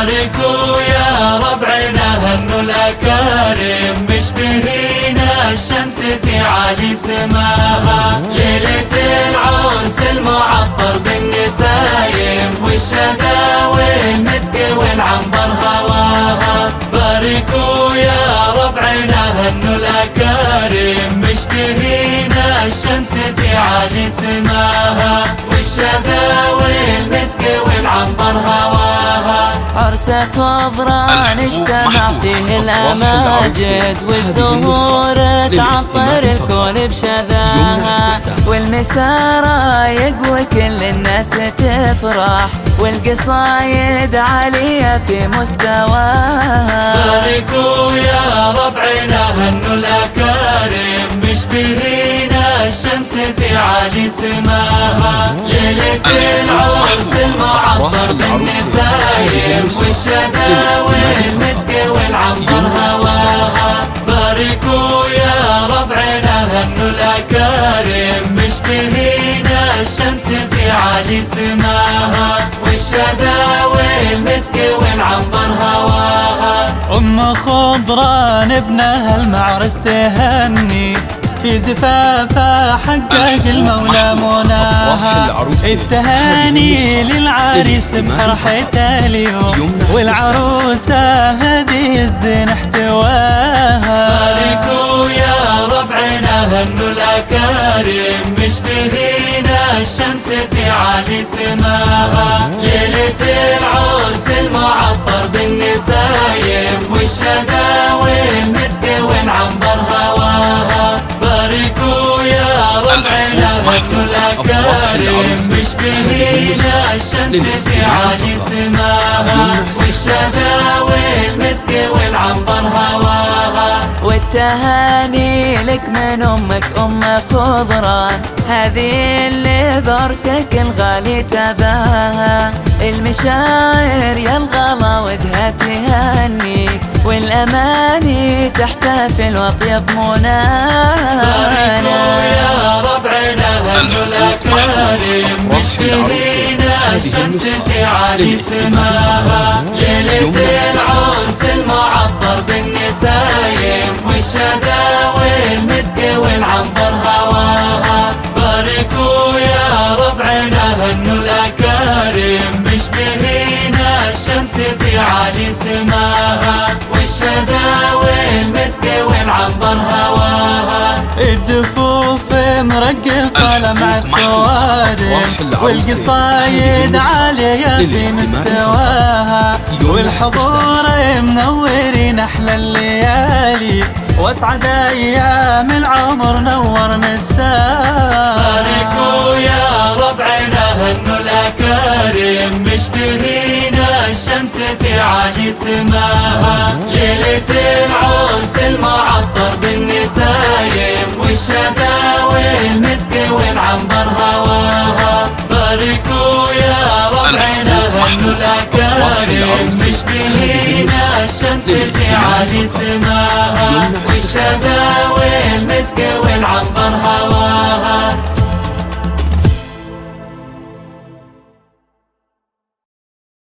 باركوا يا ربعنا هنوا الأكارم مشبهين الشمس في عالي سماها. ليلة العرس المعطر بالنسايم والشذا والمسك والعنبر هواها. باركوا يا ربعنا هنوا الأكارم مشبهين الشمس في عالي سماها والشذا والمسك والعنبر هواها. عرس خضران اجتمع فيه الأماجد والزهور تعطر الكون بشذاها. والمسا رايق وكل الناس تفرح والقصايد عالية في مستواها. باركوا يا ربعنا هنوا الأكارم مشبهين الشمس في عالي سماها. ليلة العرس المعطر بالنسايم والشذا والمسك والعنبر هواها. باركوا يا ربعنا هنوا الأكارم مشبهين الشمس في عالي سماها والشذا والمسك والعنبر هواها. أم خضران ابنها المعرس تهني في زفافها حقق المولى مناها. التهاني للعريس بفرحته اليوم والعروسة هذه الزين احتواها. باركوا يا ربعنا هنوا الأكارم مشبهين الشمس في عالي سماها. ليلة العرس المعطر بالنسايم والشذا والمسك والعنبر هواها. باركوا يا ربعنا هنوا الأكارم مشبهين الشمس في عالي سماها والشذا والمسك والعنبر هواها. والتهاني لك من أمك أم خضران هذه اللي بعرسك الغالي تباها. المشاعر يا الغلا ودها تهنيك والأماني تحتفل وطيب مناها. باركوا يا ربعنا هنوا الأكارم مشبهين الشمس في عالي سماها. ليلة العرس المعطر بالنسايم والشذا والمسك والعنبر هواها. باركوا يا ربعنا هنوا الأكارم مشبهين الشمس في عالي سماها والشذا والمسك والعنبر هواها. الدفوف مرقصة لمع الصوارم والقصايد عالية في مستواها. والحضور منورين أحلى الليالي واسعد أيام العمر نور مساها. باركوا يا ربعنا هنوا الأكارم مشبهين الشمس في عالي سماها. ليلة العرس المعطر بالنسايم والشذا والمسك والعنبر هواها. باركوا يا ربعنا هنوا الأكارم مشبهين الشمس في عالي سماها والشذا والمسك والعنبر هواها.